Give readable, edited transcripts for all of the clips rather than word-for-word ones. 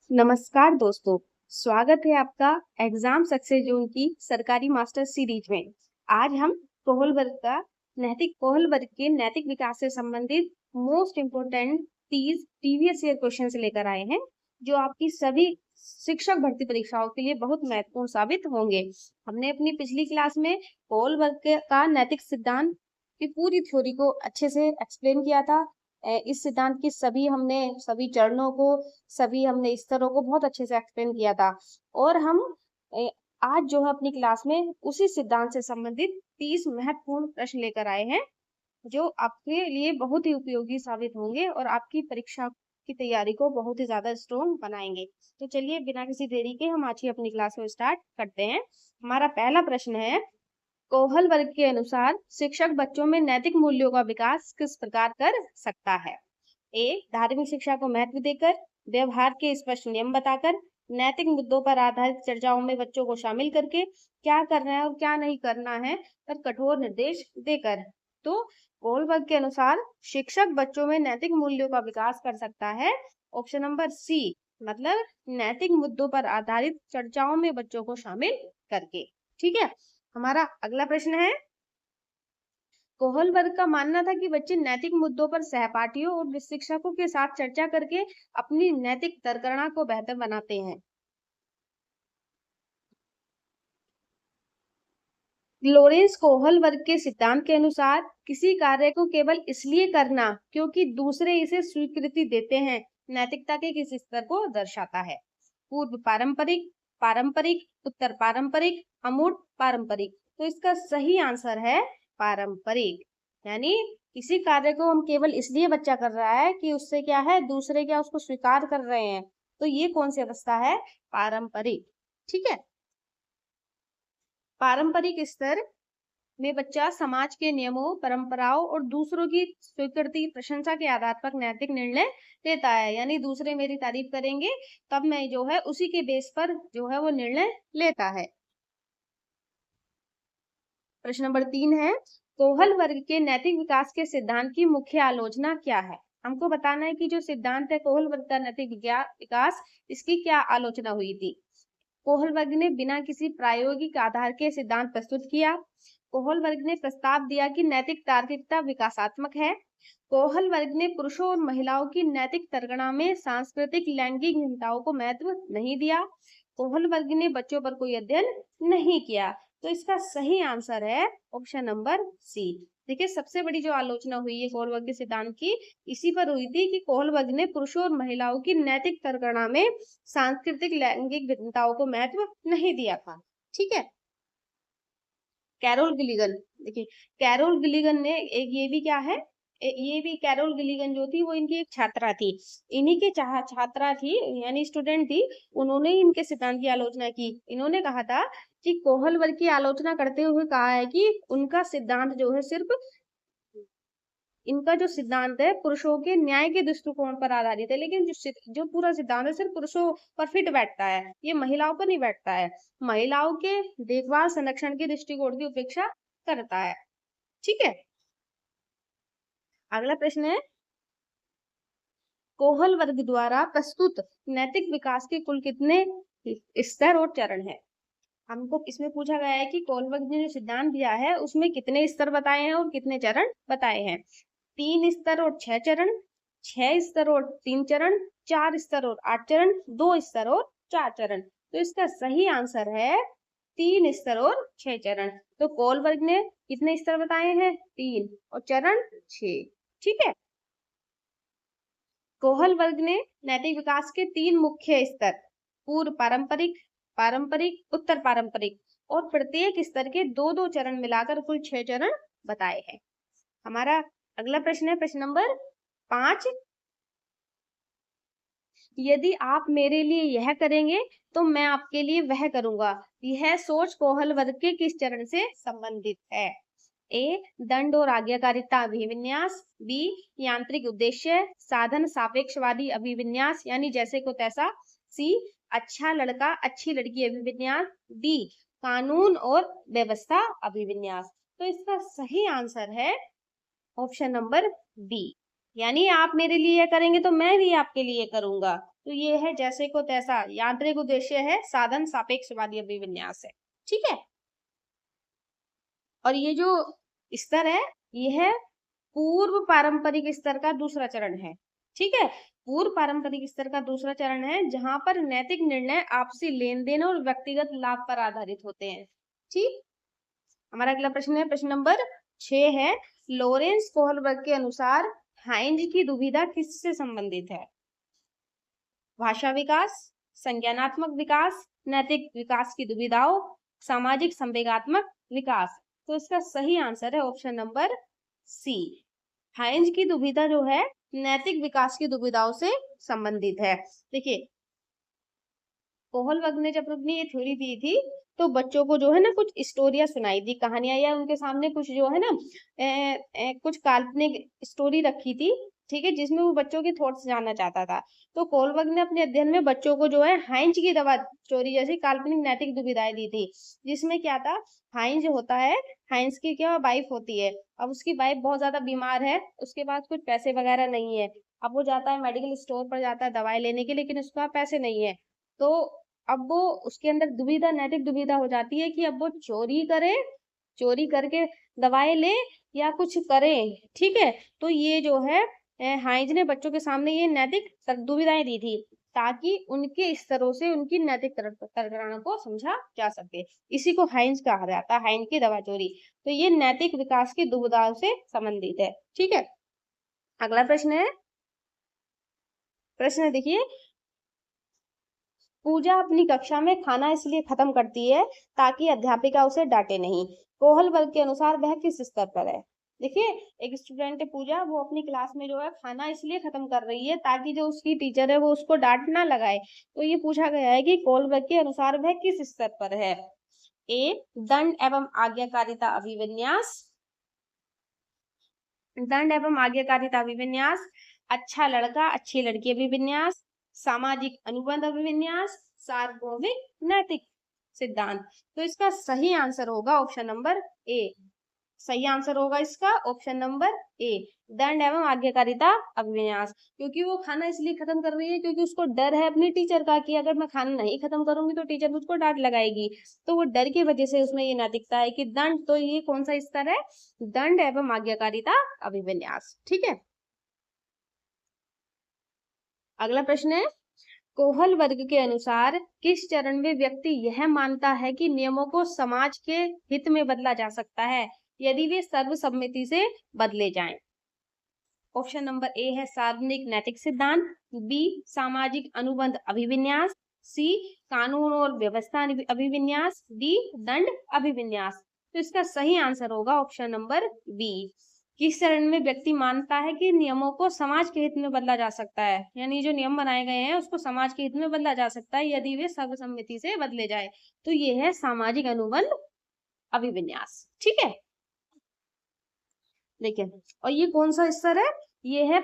नमस्कार दोस्तों, स्वागत है आपका एग्जाम सक्सेस जोन की सरकारी मास्टर सीरीज में। आज हम कोहल वर्ग के नैतिक विकास से संबंधित most important 30 previous year questions लेकर आए हैं, जो आपकी सभी शिक्षक भर्ती परीक्षाओं के लिए बहुत महत्वपूर्ण साबित होंगे। हमने अपनी पिछली क्लास में कोहल वर्ग का नैतिक सिद्धांत की पूरी थ्योरी को अच्छे से एक्सप्लेन किया था। इस सिद्धांत की सभी चरणों को, सभी हमने स्तरों को बहुत अच्छे से एक्सप्लेन किया था। और हम ए, आज जो है अपनी क्लास में उसी सिद्धांत से संबंधित 30 महत्वपूर्ण प्रश्न लेकर आए हैं, जो आपके लिए बहुत ही उपयोगी साबित होंगे और आपकी परीक्षा की तैयारी को बहुत ही ज्यादा स्ट्रॉन्ग बनाएंगे। तो चलिए बिना किसी देरी के हम आज ही अपनी क्लास को स्टार्ट करते हैं। हमारा पहला प्रश्न है, कोहल वर्ग के अनुसार शिक्षक बच्चों में नैतिक मूल्यों का विकास किस प्रकार कर सकता है? ए, धार्मिक शिक्षा को महत्व देकर, व्यवहार के स्पष्ट नियम बताकर, नैतिक मुद्दों पर आधारित चर्चाओं में बच्चों को शामिल करके, क्या करना है और क्या नहीं करना है पर कठोर निर्देश देकर। तो कोहलबर्ग के अनुसार शिक्षक बच्चों में नैतिक मूल्यों का विकास कर सकता है ऑप्शन नंबर सी, मतलब नैतिक मुद्दों पर आधारित चर्चाओं में बच्चों को शामिल करके। ठीक है, हमारा अगला प्रश्न है, कोहल वर्ग का मानना था कि बच्चे नैतिक मुद्दों पर सहपाठियों और शिक्षकों के साथ चर्चा करके अपनी नैतिक तरकणा को बेहतर बनाते हैं। लोरेंस कोहल वर्ग के सिद्धांत के अनुसार किसी कार्य को केवल इसलिए करना क्योंकि दूसरे इसे स्वीकृति देते हैं नैतिकता के किस स्तर को दर्शाता है? पूर्व पारंपरिक, पारंपरिक, उत्तर पारंपरिक, अमूर्त पारंपरिक। तो इसका सही आंसर है पारंपरिक। यानी किसी कार्य को हम केवल इसलिए बच्चा कर रहा है कि उससे क्या है, दूसरे क्या उसको स्वीकार कर रहे हैं। तो ये कौन सी अवस्था है? पारंपरिक। ठीक है, पारंपरिक स्तर में बच्चा समाज के नियमों, परंपराओं और दूसरों की स्वीकृति, प्रशंसा के आधार पर नैतिक निर्णय लेता है। यानी दूसरे मेरी तारीफ करेंगे तब मैं जो है उसी के बेस पर जो है वो निर्णय लेता है। प्रश्न नंबर 3 है, कोहल वर्ग के नैतिक विकास के सिद्धांत की मुख्य आलोचना क्या है? हमको बताना है कि जो सिद्धांत है कोहल वर्ग का नैतिक विकास, इसकी क्या आलोचना हुई थी। कोहल वर्ग ने बिना किसी प्रायोगिक आधार के सिद्धांत प्रस्तुत किया। कोहल वर्ग ने प्रस्ताव दिया कि नैतिक तार्किकता विकासात्मक है। कोहल वर्ग ने पुरुषों और महिलाओं की नैतिक तरगणा में सांस्कृतिक लैंगिक भिन्नताओं को महत्व नहीं दिया। कोहल वर्ग ने बच्चों पर कोई अध्ययन नहीं किया। तो इसका सही आंसर है ऑप्शन नंबर सी। देखिए, सबसे बड़ी जो आलोचना हुई है कोहल वर्ग के सिद्धांत की, इसी पर हुई थी कि कोहल वर्ग ने पुरुषों और महिलाओं की नैतिक तरगणा में सांस्कृतिक लैंगिक भिन्नताओं को महत्व नहीं दिया था। ठीक है, कैरोल गिलिगन, देखिए कैरोल गिलिगन ने एक ये भी क्या है, ये भी कैरोल गिलिगन जो थी वो इनकी एक छात्रा थी, इन्हीं के छात्रा थी, यानी स्टूडेंट थी। उन्होंने इनके सिद्धांत की आलोचना की। इन्होंने कहा था कि कोहल वर्ग की आलोचना करते हुए कहा है कि उनका सिद्धांत जो है सिर्फ, इनका जो सिद्धांत है पुरुषों के न्याय के दृष्टिकोण पर आधारित है, लेकिन जो पूरा सिद्धांत है सिर्फ पुरुषों पर फिट बैठता है, ये महिलाओं पर नहीं बैठता है। महिलाओं के देखभाल संरक्षण के दृष्टिकोण की उपेक्षा करता है। ठीक है, अगला प्रश्न है, कोहल वर्ग द्वारा प्रस्तुत नैतिक विकास के कुल कितने स्तर और चरण है? हमको इसमें पूछा गया है कि कोहल वर्ग ने जो सिद्धांत दिया है उसमें कितने स्तर बताए हैं और कितने चरण बताए हैं। 3 स्तर और 6 चरण, 6 स्तर और 3 चरण, 4 स्तर और 8 चरण, 2 स्तर और 4 चरण। तो इसका सही आंसर है 3 स्तर और 6 चरण। तो कोहल वर्ग ने कितने स्तर बताए हैं? 3 और चरण 6। ठीक है, कोहल वर्ग ने नैतिक विकास के 3 मुख्य स्तर, पूर्व पारंपरिक, पारंपरिक, उत्तर पारंपरिक और प्रत्येक स्तर के 2-2 चरण मिलाकर कुल 6 चरण बताए हैं। हमारा अगला प्रश्न है प्रश्न नंबर 5, यदि आप मेरे लिए यह करेंगे तो मैं आपके लिए वह करूंगा, यह सोच कोहल वर्ग के किस चरण से संबंधित है? ए, दंड और आज्ञाकारिता अभिविन्यास, बी, यांत्रिक उद्देश्य, साधन सापेक्षवादी अभिविन्यास यानी जैसे को तैसा, सी, अच्छा लड़का अच्छी लड़की अभिविन्यास, डी, कानून और व्यवस्था अभिविन्यास। तो इसका सही आंसर है ऑप्शन नंबर बी, यानी आप मेरे लिए करेंगे तो मैं भी आपके लिए करूंगा। तो ये है जैसे को तैसा। यांत्रिक उद्देश्य है साधन सापेक्षवादी अभिविन्यास है। ठीक है। और ये जो स्तर है ये है पूर्व पारंपरिक स्तर का दूसरा चरण है। ठीक है। पूर्व पारंपरिक स्तर का दूसरा चरण है जहां पर नैतिक निर्णय आपसी लेन देन और व्यक्तिगत लाभ पर आधारित होते हैं। ठीक। हमारा अगला प्रश्न है प्रश्न नंबर 6 है, लॉरेंस कोहलबर्ग के अनुसार हाइंज की दुविधा किससे संबंधित है? भाषा विकास, संज्ञानात्मक विकास, नैतिक विकास की दुविधाओं, सामाजिक संवेगात्मक विकास। तो इसका सही आंसर है ऑप्शन नंबर सी। हाइंज की दुविधा जो है नैतिक विकास की दुविधाओं से संबंधित है। देखिए कोहलबर्ग ने जब अपनी ये थ्योरी दी थी तो बच्चों को जो है ना कुछ स्टोरियां सुनाई थी, कहानियां, या उनके सामने कुछ जो है ना कुछ काल्पनिक स्टोरी रखी थी। ठीक है। जिसमें वो बच्चों के थॉट्स जानना चाहता था। तो कोहलबर्ग ने अपने अध्ययन में बच्चों को जो है हाइंज की दवा चोरी जैसी काल्पनिक नैतिक दुविधाएं दी थी। जिसमें क्या था, हाइंज होता है, हाइंज की क्या वाइफ होती है। अब उसकी वाइफ बहुत ज्यादा बीमार है, उसके पास कुछ पैसे वगैरह नहीं है। अब वो जाता है मेडिकल स्टोर पर, जाता है दवाई लेने के, लेकिन उसके पास पैसे नहीं है। तो अब वो उसके अंदर दुविधा, नैतिक दुविधा हो जाती है कि अब वो चोरी करे, चोरी करके दवाएं ले, या कुछ करे। ठीक है। तो ये जो है हाइंज ने बच्चों के सामने ये नैतिक दुविधाएं दी थी ताकि उनके स्तरों से उनकी नैतिक प्रकरणों को समझा जा सके। इसी को हाइंज कहा जाता है, हाइंज की दवा चोरी। तो ये नैतिक विकास की दुविधाओं से संबंधित है। ठीक है। अगला प्रश्न देखिए, पूजा अपनी कक्षा में खाना इसलिए खत्म करती है ताकि अध्यापिका उसे डांटे नहीं। कोहलबर्ग के अनुसार वह किस स्तर पर है? देखिए एक स्टूडेंट है पूजा, वो अपनी क्लास में जो है खाना इसलिए खत्म कर रही है ताकि जो उसकी टीचर है वो उसको डांट ना लगाए। तो ये पूछा गया है कि कोहलबर्ग के अनुसार वह किस स्तर पर है? ए दंड एवं आज्ञाकारिता अभिविन्यास, दंड एवं आज्ञाकारिता अभिविन्यास, अच्छा लड़का अच्छी लड़की अभिविन्यास, सामाजिक अनुबंध अभिविन्यास, सार्वभौमिक नैतिक सिद्धांत। तो इसका सही आंसर होगा ऑप्शन नंबर ए। सही आंसर होगा इसका ऑप्शन नंबर ए, दंड एवं आज्ञाकारिता अभिविन्यास। क्योंकि वो खाना इसलिए खत्म कर रही है क्योंकि उसको डर है अपनी टीचर का कि अगर मैं खाना नहीं खत्म करूंगी तो टीचर मुझको डांट लगाएगी। तो वो डर की वजह से उसमें ये नैतिकता है कि दंड। तो ये कौन सा स्तर है? दंड एवं आज्ञाकारिता अभिविन्यास। ठीक है। अगला प्रश्न है, कोहलबर्ग के अनुसार किस चरण में व्यक्ति यह मानता है कि नियमों को समाज के हित में बदला जा सकता है यदि वे सर्वसम्मति से बदले जाएं? ऑप्शन नंबर ए है सार्वजनिक नैतिक सिद्धांत, बी सामाजिक अनुबंध अभिविन्यास, सी कानून और व्यवस्था अभिविन्यास, डी दंड अभिविन्यास। तो इसका सही आंसर होगा ऑप्शन नंबर बी। किस चरण में व्यक्ति मानता है कि नियमों को समाज के हित में बदला जा सकता है, यानी जो नियम बनाए गए हैं उसको समाज के हित में बदला जा सकता है यदि वे सर्वसम्मति से बदले जाए। तो ये है सामाजिक अनुबंध अभिविन्यास। ठीक है। देखिए, और ये कौन सा स्तर है? ये है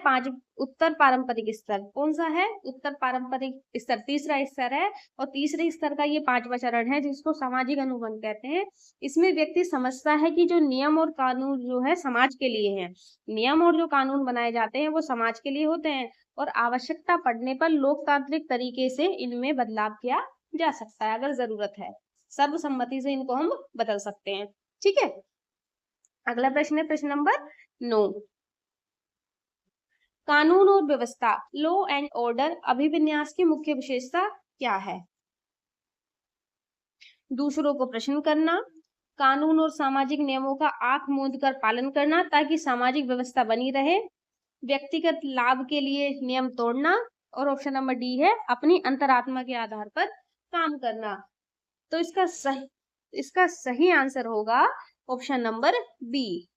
उत्तर पारंपरिक स्तर। कौन सा है? उत्तर पारंपरिक स्तर तीसरा स्तर है। और तीसरे स्तर का ये 5वां चरण है जिसको सामाजिक अनुबंध कहते हैं। इसमें व्यक्ति समझता है कि जो नियम और कानून जो है समाज के लिए हैं, नियम और जो कानून बनाए जाते हैं वो समाज के लिए होते हैं, और आवश्यकता पड़ने पर लोकतांत्रिक तरीके से इनमें बदलाव किया जा सकता है अगर जरूरत है। सर्वसम्मति से इनको हम बदल सकते हैं। ठीक है। अगला प्रश्न है प्रश्न नंबर 9, कानून और व्यवस्था, लॉ एंड ऑर्डर अभिविन्यास की मुख्य विशेषता क्या है? दूसरों को प्रश्न करना, कानून और सामाजिक नियमों का आंख मूंद कर पालन करना ताकि सामाजिक व्यवस्था बनी रहे, व्यक्तिगत लाभ के लिए नियम तोड़ना, और ऑप्शन नंबर डी है अपनी अंतरात्मा के आधार पर काम करना। तो इसका सही आंसर होगा ऑप्शन नंबर बी।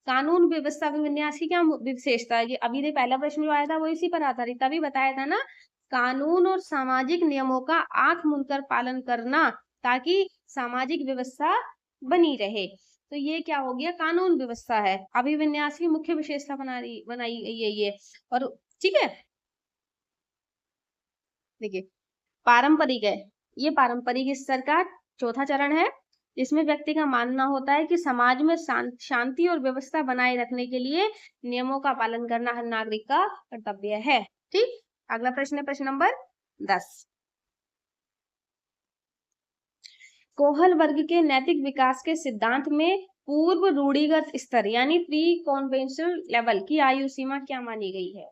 कानून व्यवस्था विन्यास की क्या विशेषता है? अभी ने पहला प्रश्न जो आया था वो इसी पर आधारित, तभी बताया था ना, कानून और सामाजिक नियमों का आंख मूंदकर पालन करना ताकि सामाजिक व्यवस्था बनी रहे। तो ये क्या हो गया? कानून व्यवस्था है। अभिविन्यास की मुख्य विशेषता बनाई गई है ये। और ठीक है, देखिए पारंपरिक है, ये पारंपरिक स्तर का चौथा चरण है जिसमें व्यक्ति का मानना होता है कि समाज में शांति और व्यवस्था बनाए रखने के लिए नियमों का पालन करना हर नागरिक का कर्तव्य है। ठीक। अगला प्रश्न है प्रश्न नंबर 10। कोहल वर्ग के नैतिक विकास के सिद्धांत में पूर्व रूढ़िगत स्तर यानी प्री कॉन्वेंशनल लेवल की आयु सीमा क्या मानी गई है?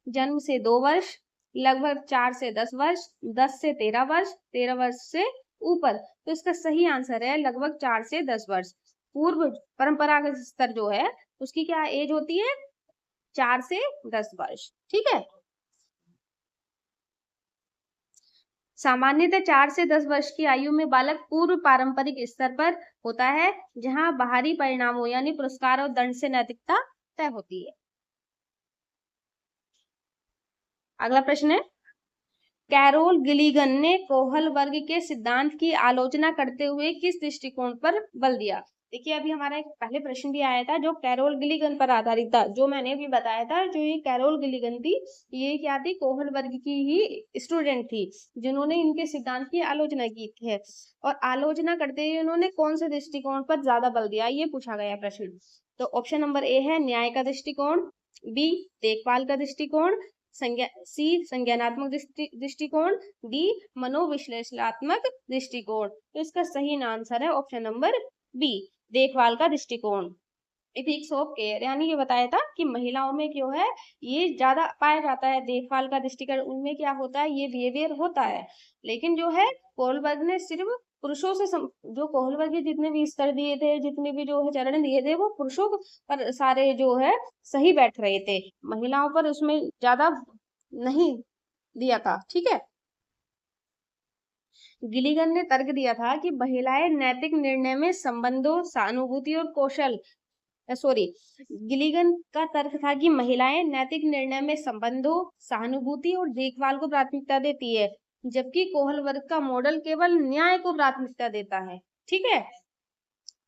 जन्म से 2 वर्ष, लगभग 4 से 10 वर्ष, 10 से 13 वर्ष, 13 वर्ष से ऊपर। तो इसका सही आंसर है लगभग 4 से 10 वर्ष। पूर्व परंपरागत स्तर जो है उसकी क्या एज होती है? 4 से 10 वर्ष। ठीक है, सामान्यतः 4 से 10 वर्ष की आयु में बालक पूर्व पारंपरिक स्तर पर होता है, जहां बाहरी परिणामों यानी पुरस्कार और दंड से नैतिकता तय होती है। अगला प्रश्न है, कैरोल गिलिगन ने कोहल वर्ग के सिद्धांत की आलोचना करते हुए किस दृष्टिकोण पर बल दिया? देखिए, अभी हमारा एक पहले प्रश्न भी आया था जो कैरोल गिलिगन पर आधारित था, जो मैंने भी बताया था। जो ये कैरोल गिलिगन थी, ये क्या थी? कोहल वर्ग की ही स्टूडेंट थी, जिन्होंने इनके सिद्धांत की आलोचना की थी। और आलोचना करते हुए उन्होंने कौन से दृष्टिकोण पर ज्यादा बल दिया, ये पूछा गया प्रश्न। तो ऑप्शन नंबर ए है न्याय का दृष्टिकोण, बी देखभाल का दृष्टिकोण, सी संज्ञानात्मक दृष्टिकोण, डी मनोविश्लेषणात्मक दृष्टिकोण। तो इसका सही आंसर है ऑप्शन नंबर बी, देखभाल का दृष्टिकोण। इथिक्स ऑफ केयर, यानी ये बताया था कि महिलाओं में क्यों है ये ज्यादा पाया जाता है देखभाल का दृष्टिकोण, उनमें क्या होता है ये बिहेवियर होता है। लेकिन जो है कोहलबर्ग ने सिर्फ पुरुषों से जो कोहलबर्ग के जितने भी स्तर दिए थे, जितने भी जो है चरण दिए थे, वो पुरुषों पर सारे जो है सही बैठ रहे थे, महिलाओं पर उसमें ज्यादा नहीं दिया था। ठीक है, गिलिगन ने तर्क दिया था कि महिलाएं नैतिक निर्णय में संबंधों, सहानुभूति और कौशल सॉरी गिलिगन का तर्क था कि महिलाएं नैतिक निर्णय में संबंधों, सहानुभूति और देखभाल को प्राथमिकता देती है, जबकि कोहल वर्ग का मॉडल केवल न्याय को प्राथमिकता देता है। ठीक है,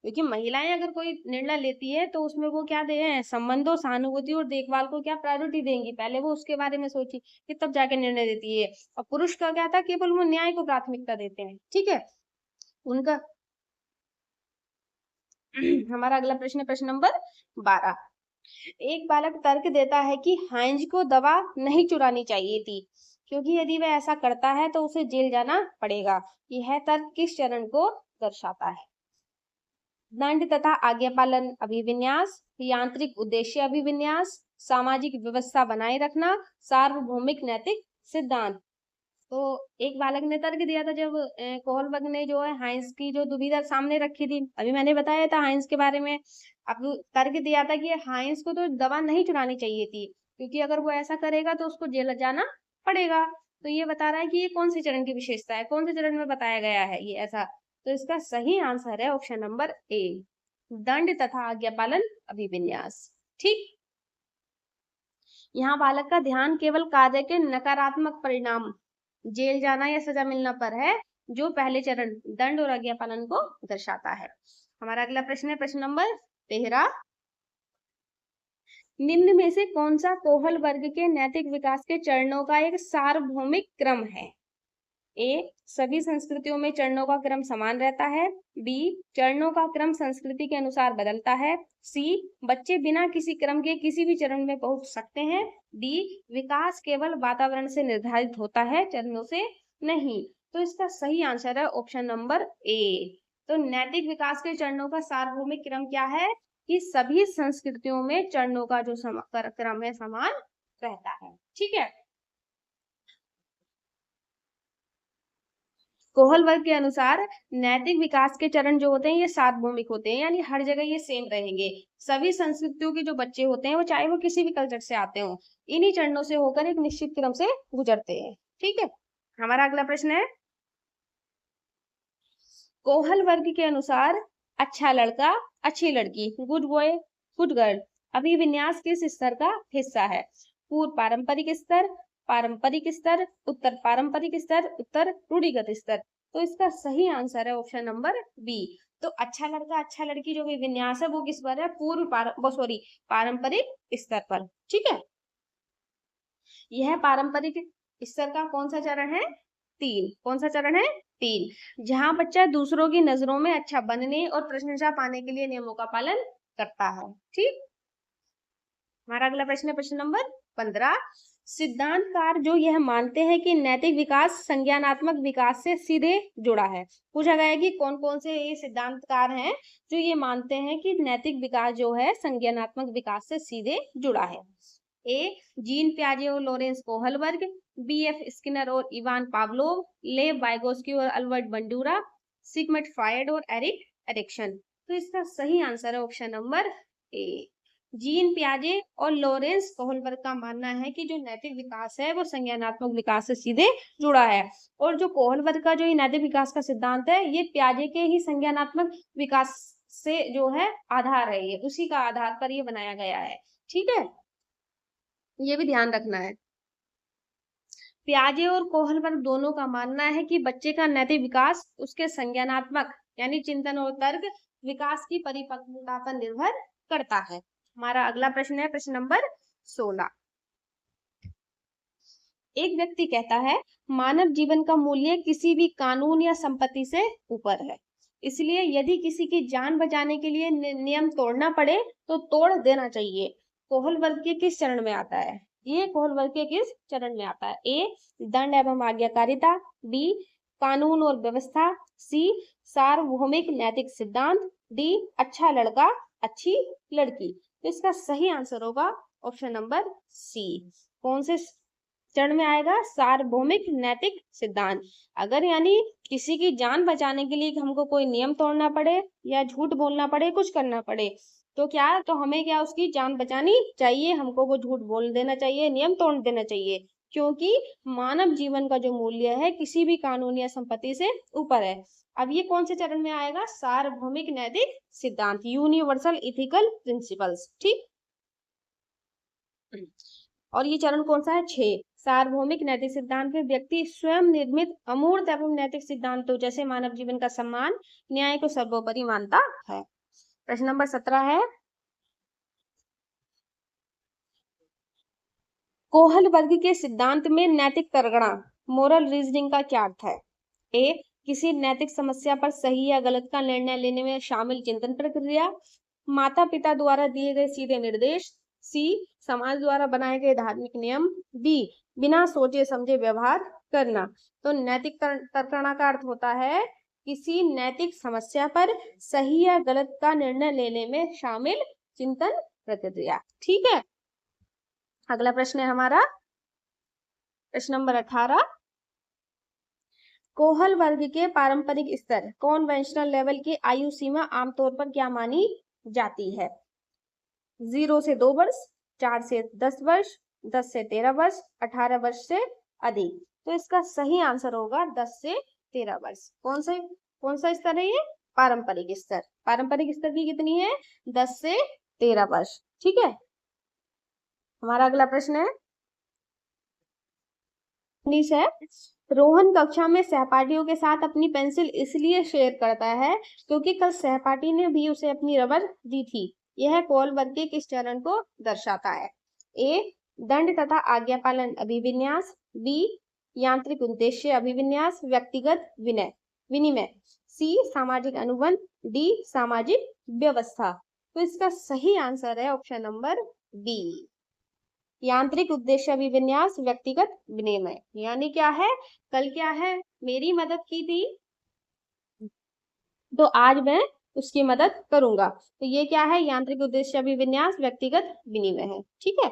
क्योंकि महिलाएं अगर कोई निर्णय लेती है तो उसमें वो क्या दे हैं? संबंधों, सहानुभूति और देखभाल को क्या प्रायोरिटी देंगी, पहले वो उसके बारे में सोची कि तब जाके निर्णय देती है। और पुरुष का क्या था? केवल वो न्याय को प्राथमिकता देते हैं। ठीक है, उनका हमारा अगला प्रश्न है प्रश्न नंबर 12। एक बालक तर्क देता है कि हाइंज को दवा नहीं चुरानी चाहिए थी, क्योंकि यदि वह ऐसा करता है तो उसे जेल जाना पड़ेगा। यह तर्क किस चरण को दर्शाता है? दंड तथा आज्ञा पालन अभिविन्यास, यांत्रिक उद्देश्य अभिविन्यास, सामाजिक व्यवस्था बनाए रखना, सार्वभौमिक नैतिक सिद्धांत। तो एक बालक ने तर्क दिया था जब कोहलबर्ग ने जो है हाइंस की जो दुविधा सामने रखी थी, अभी मैंने बताया था हाइंस के बारे में। अब तर्क दिया था कि हाइंस को तो दवा नहीं चुरानी चाहिए थी, क्योंकि अगर वो ऐसा करेगा तो उसको जेल जाना पड़ेगा। तो ये बता रहा है कि ये कौन सी चरण की विशेषता है, कौन से चरण में बताया गया है ये ऐसा। तो इसका सही आंसर है ऑप्शन नंबर ए, दंड तथा आज्ञा पालन अभिविन्यास। ठीक, यहाँ बालक का ध्यान केवल कार्य के नकारात्मक परिणाम, जेल जाना या सजा मिलना पर है, जो पहले चरण दंड और आज्ञा पालन को दर्शाता है। हमारा अगला प्रश्न है प्रश्न नंबर 13। निम्न में से कौन सा कोहल वर्ग के नैतिक विकास के चरणों का एक सार्वभौमिक क्रम है? ए, सभी संस्कृतियों में चरणों का क्रम समान रहता है, बी, चरणों का क्रम संस्कृति के अनुसार बदलता है, सी, बच्चे बिना किसी क्रम के किसी भी चरण में पहुंच सकते हैं, डी, विकास केवल वातावरण से निर्धारित होता है, चरणों से नहीं। तो इसका सही आंसर है ऑप्शन नंबर ए। तो नैतिक विकास के चरणों का सार्वभौमिक क्रम क्या है? कि सभी संस्कृतियों में चरणों का जो क्रम है समान रहता है। ठीक है, कोहल वर्ग के अनुसार नैतिक विकास के चरण जो होते हैं ये सार्वभौमिक होते हैं, यानी हर जगह ये सेम रहेंगे। सभी संस्कृतियों के जो बच्चे होते हैं वो चाहे वो किसी भी कल्चर से आते हो, इन्हीं चरणों से होकर एक निश्चित क्रम से गुजरते हैं। ठीक है, हमारा अगला प्रश्न है, कोहल वर्ग के अनुसार अच्छा लड़का, अच्छी लड़की, गुड बॉय, गुड गर्ल अभिविन्यास किस स्तर का हिस्सा है? पूर्व पारंपरिक स्तर, पारंपरिक स्तर, उत्तर पारंपरिक स्तर, उत्तर रूढ़िगत स्तर। तो इसका सही आंसर है ऑप्शन नंबर बी। तो अच्छा लड़का, अच्छा लड़की जो भी विन्यास है वो किस पर है? पारंपरिक स्तर पर। ठीक है, यह पारंपरिक स्तर का कौन सा चरण है? 3। कौन सा चरण है? 3, जहां बच्चा दूसरों की नजरों में अच्छा बनने और प्रशंसा पाने के लिए नियमों का पालन करता है। ठीक, हमारा अगला प्रश्न है प्रश्न नंबर 15। सिद्धांतकार जो यह मानते हैं कि नैतिक विकास संज्ञानात्मक विकास से सीधे जुड़ा है। पूछा गया है कि कौन कौन से ये सिद्धांतकार हैं जो ये मानते हैं कि नैतिक विकास जो है संज्ञानात्मक विकास से सीधे जुड़ा है। ए जीन पियाजे और Lawrence Kohlberg, B F Skinner और इवान पावलोव, लेव वाइगोस्की और अल्बर्ट बंडूरा, सिगमंड फ्रायड और एरिक एरिक्सन। तो इसका सही आंसर है ऑप्शन नंबर ए। जीन पियाजे और लॉरेंस कोहलबर्ग का मानना है कि जो नैतिक विकास है वो संज्ञानात्मक विकास से सीधे जुड़ा है, और जो कोहलबर्ग का जो ये नैतिक विकास का सिद्धांत है ये पियाजे के ही संज्ञानात्मक विकास से जो है आधार है, ये उसी का आधार पर ये बनाया गया है। ठीक है, ये भी ध्यान रखना है। पियाजे और कोहलबर्ग दोनों का मानना है कि बच्चे का नैतिक विकास उसके संज्ञानात्मक यानी चिंतन और तर्क विकास की परिपक्वता पर निर्भर करता है। हमारा अगला प्रश्न है प्रश्न नंबर 16। एक व्यक्ति कहता है मानव जीवन का मूल्य किसी भी कानून या संपत्ति से ऊपर है, इसलिए यदि किसी की जान बचाने के लिए नियम तोड़ना पड़े तो तोड़ देना चाहिए। कोहलबर्ग के किस चरण में आता है? ये कोहलबर्ग के किस चरण में आता है? ए दंड एवं आज्ञाकारिता, बी कानून और व्यवस्था, सी सार्वभौमिक नैतिक सिद्धांत, डी अच्छा लड़का अच्छी लड़की। तो इसका सही आंसर होगा ऑप्शन नंबर सी। कौन से चरण में आएगा? सार्वभौमिक नैतिक सिद्धांत। अगर यानी किसी की जान बचाने के लिए हमको कोई नियम तोड़ना पड़े या झूठ बोलना पड़े, कुछ करना पड़े, तो क्या तो हमें क्या उसकी जान बचानी चाहिए, हमको वो झूठ बोल देना चाहिए, नियम तोड़ देना चाहिए, क्योंकि मानव जीवन का जो मूल्य है किसी भी कानून या संपत्ति से ऊपर है। अब ये कौन से चरण में आएगा? सार्वभौमिक नैतिक सिद्धांत, यूनिवर्सल इथिकल प्रिंसिपल्स। ठीक, और ये चरण कौन सा है? 6। सार्वभौमिक नैतिक सिद्धांत में व्यक्ति स्वयं निर्मित अमूर्त एवं नैतिक सिद्धांतों जैसे मानव जीवन का सम्मान, न्याय को सर्वोपरि मानता है। प्रश्न नंबर 17 है कोहलबर्ग के सिद्धांत में नैतिक तर्कणा मोरल रीजनिंग का क्या अर्थ है? ए किसी नैतिक समस्या पर सही या गलत का निर्णय लेने में शामिल चिंतन प्रक्रिया, माता पिता द्वारा दिए गए सीधे निर्देश, सी समाज द्वारा बनाए गए धार्मिक नियम, डी बिना सोचे समझे व्यवहार करना। तो नैतिक तर्कणा का अर्थ होता है किसी नैतिक समस्या पर सही या गलत का निर्णय लेने में शामिल चिंतन प्रक्रिया। ठीक है, अगला प्रश्न है हमारा प्रश्न नंबर 18। कोहलबर्ग के पारंपरिक स्तर कॉन्वेंशनल लेवल की आयु सीमा आमतौर पर क्या मानी जाती है? 0 से 2 वर्ष, 4 से 10 वर्ष, 10 से 13 वर्ष, 18 वर्ष से अधिक। तो इसका सही आंसर होगा 10 से 13 वर्ष। कौन सा स्तर है ये? पारंपरिक स्तर। पारंपरिक स्तर की कितनी है? 10 से 13 वर्ष। ठीक है, हमारा अगला प्रश्न है 19 है रोहन कक्षा में सहपाठियों के साथ अपनी पेंसिल इसलिए शेयर करता है क्योंकि कल सहपाठी ने भी उसे अपनी रबर दी थी। यह कोहलबर्ग के किस चरण को दर्शाता है? ए दंड तथा आज्ञा पालन अभिविन्यास, बी यांत्रिक उद्देश्य अभिविन्यास, व्यक्तिगत विनिमय, सी सामाजिक अनुबंध, डी सामाजिक व्यवस्था। तो इसका सही आंसर है ऑप्शन नंबर बी, यांत्रिक उद्देश्य अभिविन्यास व्यक्तिगत विनिमय। यानी क्या है? कल क्या है? मेरी मदद की थी तो आज मैं उसकी मदद करूंगा। तो ये क्या है? यांत्रिक उद्देश्य अभिविन्यास व्यक्तिगत विनिमय है। ठीक है,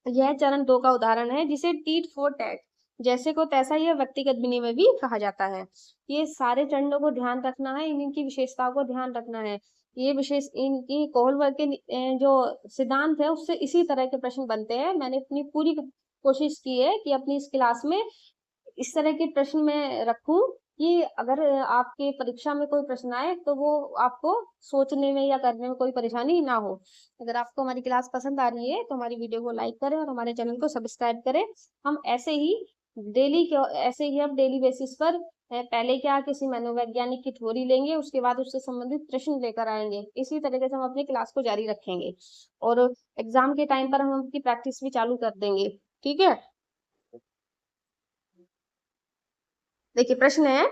यह चरण 2 का उदाहरण है जिसे टीट फॉर टैट जैसे को तैसा यह व्यक्तिगत विनिमय भी कहा जाता है। ये सारे चरणों को ध्यान रखना है, इनकी विशेषताओं को ध्यान रखना है। ये विशेष इनकी कोहलबर्ग के जो सिद्धांत है उससे इसी तरह के प्रश्न बनते हैं। मैंने अपनी पूरी कोशिश की है कि अपनी इस क्लास में इस तरह के प्रश्न मैं रखूं कि अगर आपके परीक्षा में कोई प्रश्न आए तो वो आपको सोचने में या करने में कोई परेशानी ना हो। अगर आपको हमारी क्लास पसंद आ रही है तो हमारी वीडियो को लाइक करें और हमारे चैनल को सब्सक्राइब करें। हम ऐसे ही हम डेली बेसिस पर पहले क्या किसी मनोवैज्ञानिक की थ्योरी लेंगे, उसके बाद उससे संबंधित प्रश्न लेकर आएंगे। इसी तरीके से हम अपनी क्लास को जारी रखेंगे और एग्जाम के टाइम पर हम अपनी प्रैक्टिस भी चालू कर देंगे। ठीक है, देखिए प्रश्न है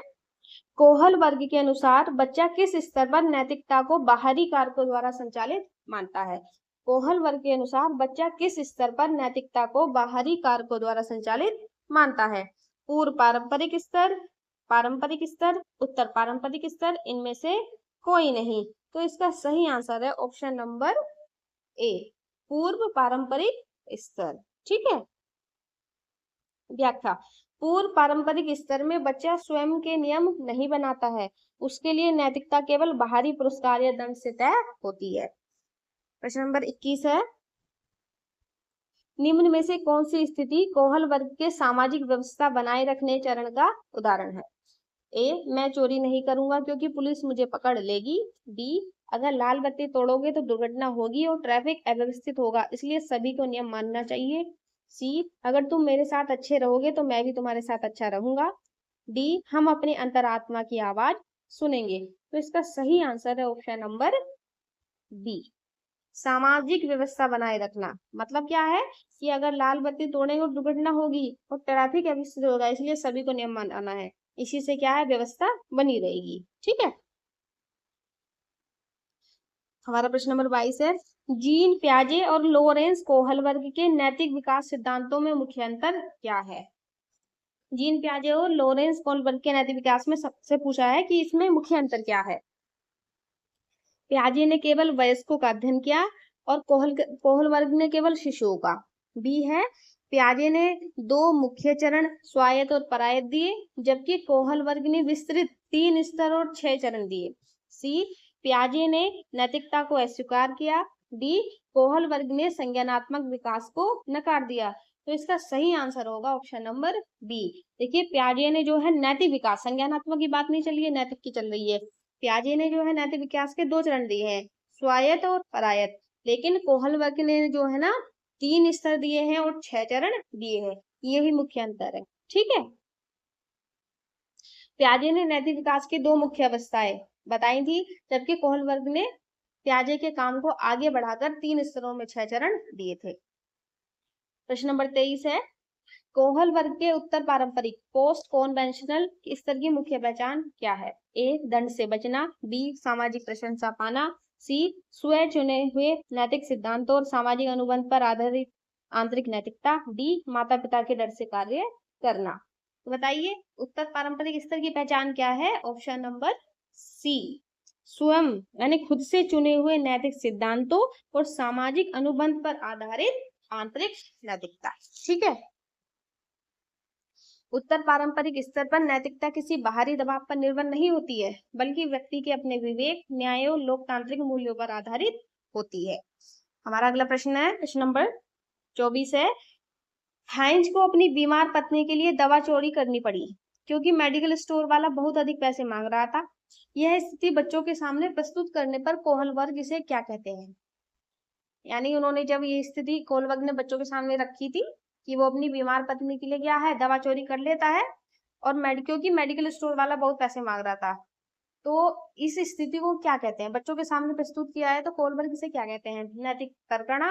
कोहलबर्ग के अनुसार बच्चा किस स्तर पर नैतिकता को बाहरी कारकों द्वारा संचालित मानता है? कोहल वर्ग के अनुसार बच्चा किस स्तर पर नैतिकता को बाहरी कारकों द्वारा संचालित मानता है? पूर्व पारंपरिक स्तर, उत्तर पारंपरिक स्तर, इनमें से कोई नहीं। तो इसका सही आंसर है ऑप्शन नंबर ए, पूर्व पारंपरिक स्तर। ठीक है। व्याख्या। पूर्व पारंपरिक स्तर में बच्चा स्वयं के नियम नहीं बनाता है, उसके लिए नैतिकता केवल बाहरी पुरस्कार या दंड से तय होती है। प्रश्न नंबर 21 है, निम्न में से कौन सी स्थिति कोहल वर्ग के सामाजिक व्यवस्था बनाए रखने चरण का उदाहरण है? ए, मैं चोरी नहीं करूंगा क्योंकि पुलिस मुझे पकड़ लेगी। बी, अगर लाल बत्ती तोड़ोगे तो दुर्घटना होगी और ट्रैफिक अव्यवस्थित होगा, इसलिए सभी को नियम मानना चाहिए। सी, अगर तुम मेरे साथ अच्छे रहोगे तो मैं भी तुम्हारे साथ अच्छा रहूंगा। डी, हम अपने अंतरात्मा की आवाज सुनेंगे। तो इसका सही आंसर है ऑप्शन नंबर बी, सामाजिक व्यवस्था बनाए रखना। मतलब क्या है कि अगर लाल बत्ती तोड़ेंगे और दुर्घटना होगी और ट्रैफिक अव्यवस्थित होगा, इसलिए सभी को नियम मानना है। इसी से क्या है, व्यवस्था बनी रहेगी। ठीक है। हमारा प्रश्न नंबर 22 है, जीन पियाजे और लोरेंस कोहल वर्ग के नैतिक विकास सिद्धांतों में मुख्य अंतर क्या है? जीन पियाजे और लोरेंस कोहल वर्ग के नैतिक विकास में सबसे पूछा है कि इसमें मुख्य अंतर क्या है। पियाजे ने केवल वयस्कों का अध्ययन किया और कोहल वर्ग ने केवल शिशुओं का। बी है, पियाजे ने दो मुख्य चरण स्वायत्त और परायत्त दिए, जबकि कोहल वर्ग ने विस्तृत 3 स्तर और 6 चरण दिए। सी, पियाजे ने नैतिकता को अस्वीकार किया। डी, कोहल वर्ग ने संज्ञानात्मक विकास को नकार दिया। तो इसका सही आंसर होगा ऑप्शन नंबर बी। देखिए, पियाजे ने जो है नैतिक विकास, संज्ञानात्मक की बात नहीं चल रही है, नैतिक की चल रही है। पियाजे ने जो है नैतिक विकास के 2 चरण दिए हैं, स्वायत्त और परायत्त। लेकिन कोहल वर्ग ने जो है ना 3 स्तर दिए हैं और 6 चरण दिए हैं। यही मुख्य अंतर है। ठीक है। पियाजे ने नैतिक विकास की 2 मुख्य अवस्थाएं बताई थी, जबकि कोहल वर्ग ने पियाजे के काम को आगे बढ़ाकर 3 स्तरों में 6 चरण दिए थे। प्रश्न नंबर 23 है, कोहल वर्ग के उत्तर पारंपरिक पोस्ट कॉन्वेंशनल स्तर की मुख्य पहचान क्या है? ए, दंड से बचना। बी, सामाजिक प्रशंसा पाना। सी, स्वयं चुने हुए नैतिक सिद्धांतों और सामाजिक अनुबंध पर आधारित आंतरिक नैतिकता। डी, माता पिता के डर से कार्य करना। तो बताइए, उत्तर पारंपरिक स्तर की पहचान क्या है? ऑप्शन नंबर सी, स्वयं यानी खुद से चुने हुए नैतिक सिद्धांतों और सामाजिक अनुबंध पर आधारित आंतरिक नैतिकता। ठीक है। उत्तर पारंपरिक स्तर पर नैतिकता किसी बाहरी दबाव पर निर्भर नहीं होती है, बल्कि व्यक्ति के अपने विवेक, न्याय और लोकतांत्रिक मूल्यों पर आधारित होती है। हमारा अगला प्रश्न है, प्रश्न नंबर 24 है, हाइंज को अपनी बीमार पत्नी के लिए दवा चोरी करनी पड़ी क्योंकि मेडिकल स्टोर वाला बहुत अधिक पैसे मांग रहा था। यह स्थिति बच्चों के सामने प्रस्तुत करने पर कोहल वर्ग इसे क्या कहते हैं? यानी उन्होंने जब ये स्थिति कोहल वर्ग ने बच्चों के सामने रखी थी कि वो अपनी बीमार पत्नी के लिए क्या है, दवा चोरी कर लेता है और क्योंकि मेडिकल स्टोर वाला बहुत पैसे मांग रहा था, तो इस स्थिति को क्या कहते हैं? बच्चों के सामने प्रस्तुत किया है, तो कोहल वर्ग इसे क्या कहते हैं? नैतिक तर्कणा,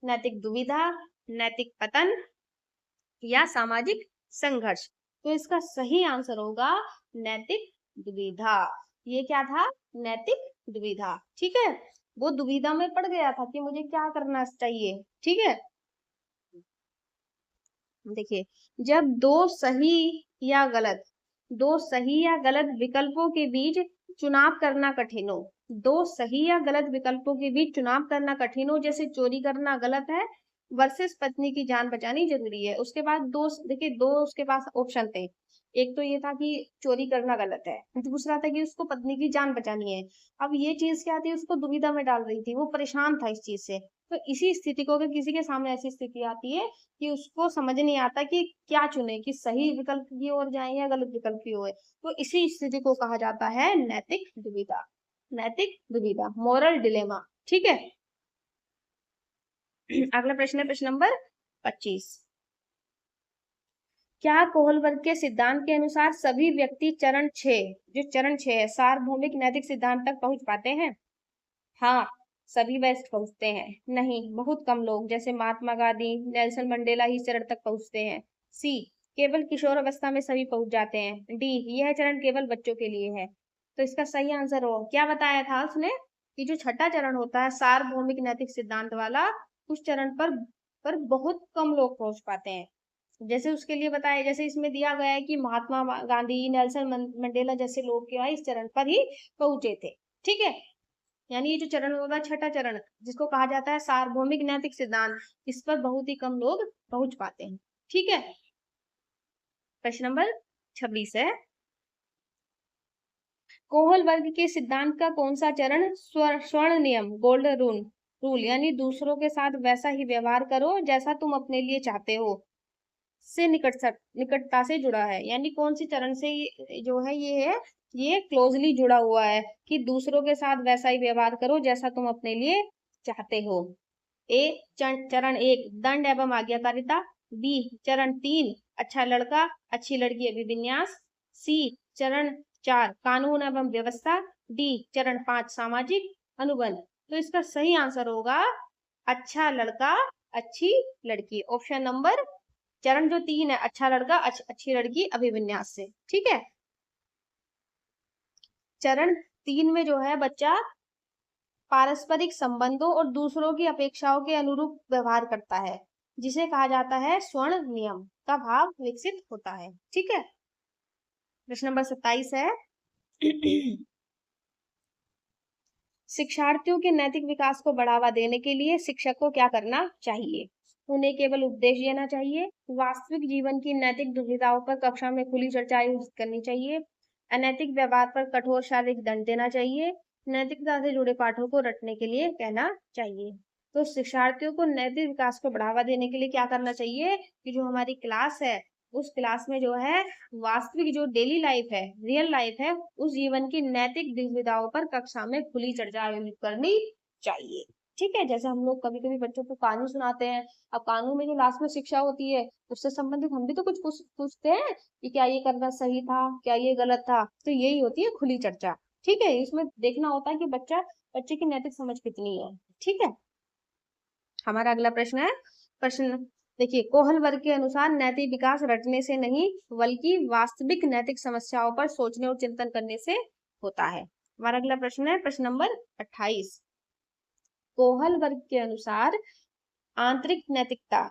नैतिक दुविधा, नैतिक पतन या सामाजिक संघर्ष। तो इसका सही आंसर होगा नैतिक दुविधा। ये क्या था? नैतिक दुविधा। ठीक है। वो दुविधा में पड़ गया था कि मुझे क्या करना चाहिए। ठीक है। देखिए, जब दो सही या गलत विकल्पों के बीच चुनाव करना कठिन हो, दो सही या गलत विकल्पों के बीच चुनाव करना कठिन हो, जैसे चोरी करना गलत है वर्सेस पत्नी की जान बचानी जरूरी है। उसके बाद देखिए, दो उसके पास ऑप्शन थे। एक तो ये था कि चोरी करना गलत है, दूसरा था कि उसको पत्नी की जान बचानी है। अब ये चीज क्या थी, उसको दुविधा में डाल रही थी, वो परेशान था इस चीज से। तो इसी स्थिति को, अगर किसी के सामने ऐसी स्थिति आती है कि उसको समझ नहीं आता कि क्या चुने, कि सही विकल्प की ओर जाए या गलत विकल्प की ओर, तो इसी स्थिति को कहा जाता है नैतिक दुविधा। नैतिक दुविधा, मोरल डिलेमा। ठीक है। अगला प्रश्न है, प्रश्न नंबर 25। क्या कोहल वर्ग के सिद्धांत के अनुसार सभी व्यक्ति चरण 6, जो चरण 6 है, सार्वभौमिक नैतिक सिद्धांत तक पहुंच पाते हैं? हाँ, सभी बेस्ट पहुंचते हैं। नहीं, बहुत कम लोग, जैसे महात्मा गांधी, नेल्सन मंडेला ही चरण तक पहुंचते हैं। सी, केवल किशोर अवस्था में सभी पहुंच जाते हैं। डी, यह चरण केवल बच्चों के लिए है। तो इसका सही आंसर हो, क्या बताया था उसने? कि जो छठा चरण होता है सार्वभौमिक नैतिक सिद्धांत वाला, उस चरण पर बहुत कम लोग पहुंच पाते हैं। जैसे उसके लिए बताया, जैसे इसमें दिया गया है कि महात्मा गांधी, नेल्सन मंडेला जैसे लोग क्या है इस चरण पर ही पहुंचे थे। ठीक है, यानी ये जो चरण होगा छठा चरण, जिसको कहा जाता है सार्वभौमिक नैतिक सिद्धांत, इस पर बहुत ही कम लोग पहुंच पाते हैं। ठीक है, प्रश्न नंबर 26 है, कोहल वर्ग के सिद्धांत का कौन सा चरण स्वर्ण नियम, गोल्डन रूल यानी दूसरों के साथ वैसा ही व्यवहार करो जैसा तुम अपने लिए चाहते हो से निकटता से जुड़ा है। यानी कौन सी चरण से जो है ये क्लोजली जुड़ा हुआ है कि दूसरों के साथ वैसा ही व्यवहार करो जैसा तुम अपने लिए चाहते हो। ए चरण 1 दंड एवं आज्ञाकारिता, बी चरण 3 अच्छा लड़का अच्छी लड़की अभिविन्यास, सी चरण 4 कानून एवं व्यवस्था, डी चरण 5 सामाजिक अनुबंध। तो इसका सही आंसर होगा अच्छा लड़का अच्छी लड़की, ऑप्शन नंबर, चरण जो 3 है अच्छा लड़का अच्छी लड़की अभिविन्यास से। ठीक है, चरण 3 में जो है बच्चा पारस्परिक संबंधों और दूसरों की अपेक्षाओं के अनुरूप व्यवहार करता है, जिसे कहा जाता है स्वर्ण नियम का भाव विकसित होता है। ठीक है, प्रश्न नंबर 27 है, शिक्षार्थियों के नैतिक विकास को बढ़ावा देने के लिए शिक्षक को क्या करना चाहिए? उन्हें केवल उपदेश देना चाहिए, वास्तविक जीवन की नैतिक दुविधाओं पर कक्षा में खुली चर्चा आयोजित करनी चाहिए, अनैतिक व्यवहार पर कठोर शारीरिक दंड देना चाहिए, नैतिकता से जुड़े पाठों को रटने के लिए कहना चाहिए। तो शिक्षार्थियों को नैतिक विकास को बढ़ावा देने के लिए क्या करना चाहिए कि जो हमारी क्लास है उस क्लास में जो है वास्तविक जो डेली लाइफ है, रियल लाइफ है, उस जीवन की नैतिक दुविधाओं पर कक्षा में खुली चर्चा आयोजित करनी चाहिए। ठीक है, जैसे हम लोग कभी कभी बच्चों को कानून सुनाते हैं, अब कानून में जो लास्ट में शिक्षा होती है उससे संबंधित हम भी तो कुछ पूछते हैं कि क्या ये करना सही था, क्या ये गलत था, तो यही होती है खुली चर्चा। ठीक है, इसमें देखना होता है कि बच्चे की नैतिक समझ कितनी है। ठीक है, हमारा अगला प्रश्न है, प्रश्न देखिए, कोहल वर्ग के अनुसार नैतिक विकास रटने से नहीं बल्कि वास्तविक नैतिक समस्याओं पर सोचने और चिंतन करने से होता है। हमारा अगला प्रश्न है प्रश्न नंबर 28, कोहल वर्ग के अनुसार आंतरिक नैतिकता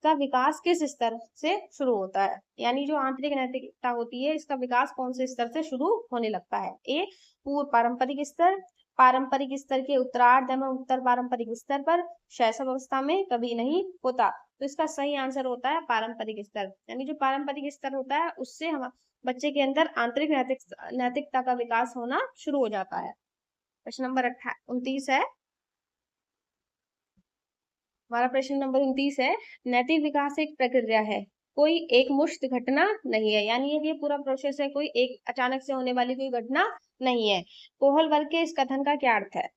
का विकास किस स्तर से शुरू होता है? यानी जो आंतरिक नैतिकता होती है इसका विकास कौन से स्तर से शुरू होने लगता है? ए पूर्व पारंपरिक स्तर, पारंपरिक स्तर के उत्तरार्ध एवं उत्तर पारंपरिक स्तर पर, शैशव अवस्था में, कभी नहीं होता। तो इसका सही आंसर होता है पारंपरिक स्तर। यानी जो पारंपरिक स्तर होता है उससे हम बच्चे के अंदर आंतरिक नैतिकता का विकास होना शुरू हो जाता है। प्रश्न नंबर 29 है, हमारा प्रश्न नंबर 29 है, नैतिक विकास एक प्रक्रिया है, कोई एक मुश्त घटना नहीं है। यानी ये पूरा प्रोसेस है, कोई एक अचानक से होने वाली कोई घटना नहीं है। कोहल वर्ग के इस कथन का क्या अर्थ है?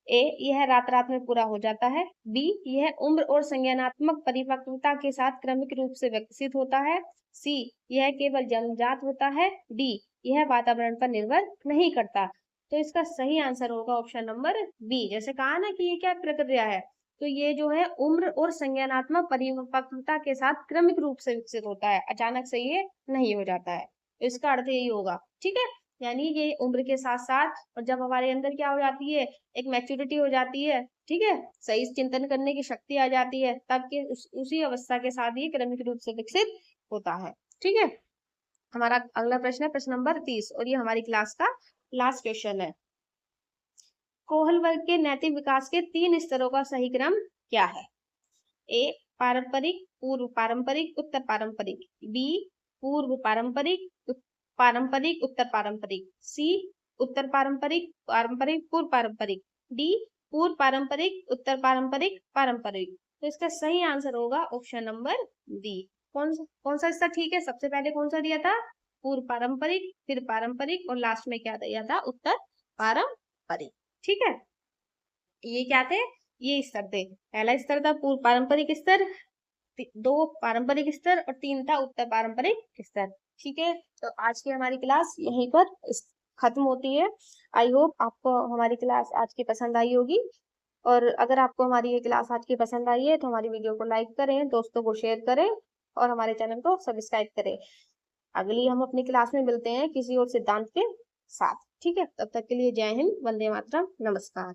ए यह रात रात में पूरा हो जाता है, बी यह उम्र और संज्ञानात्मक परिपक्वता के साथ क्रमिक रूप से विकसित होता है, सी यह केवल जन्मजात होता है, डी यह वातावरण पर निर्भर नहीं करता। तो इसका सही आंसर होगा ऑप्शन नंबर बी। जैसे कहा ना कि ये क्या प्रक्रिया है, तो ये जो है उम्र और संज्ञानात्मक परिपक्वता के साथ क्रमिक रूप से विकसित होता है, अचानक से ये नहीं हो जाता है। तो इसका अर्थ यही होगा। ठीक है, यानी ये उम्र के साथ साथ, और जब हमारे अंदर क्या हो जाती है, एक मैच्योरिटी हो जाती है, ठीक है, सही चिंतन करने की शक्ति आ जाती है, तब के उसी अवस्था के साथ ये क्रमिक रूप से विकसित होता है। ठीक है, हमारा अगला प्रश्न है प्रश्न नंबर 30 और ये हमारी क्लास का लास्ट क्वेश्चन है, कोहल वर्ग के नैतिक विकास के 3 स्तरों का सही क्रम क्या है? ए पारंपरिक, पूर्व पारंपरिक, उत्तर पारंपरिक, बी पूर्व पारंपरिक, पारंपरिक उत्तर पारंपरिक, सी उत्तर पारंपरिक पारंपरिक पूर्व पारंपरिक, डी पूर्व पारंपरिक उत्तर पारंपरिक पारंपरिक। तो इसका सही आंसर होगा ऑप्शन नंबर डी। कौन सा इसका ठीक है? सबसे पहले कौन सा दिया था? पूर्व पारंपरिक, फिर पारंपरिक और लास्ट में क्या दिया था? उत्तर पारंपरिक। ठीक है, ये क्या थे? ये स्तर थे। पहला स्तर था पूर्व पारंपरिक स्तर, 2 पारंपरिक स्तर और 3 था उत्तर पारंपरिक स्तर। ठीक है, तो आज की हमारी क्लास यहीं पर खत्म होती है। आई होप आपको हमारी क्लास आज की पसंद आई होगी, और अगर आपको हमारी ये क्लास आज की पसंद आई है तो हमारी वीडियो को लाइक करें, दोस्तों को शेयर करें और हमारे चैनल को सब्सक्राइब करें। अगली हम अपनी क्लास में मिलते हैं किसी और सिद्धांत के साथ। ठीक है, तब तक के लिए जय हिंद, वंदे मातरम, नमस्कार।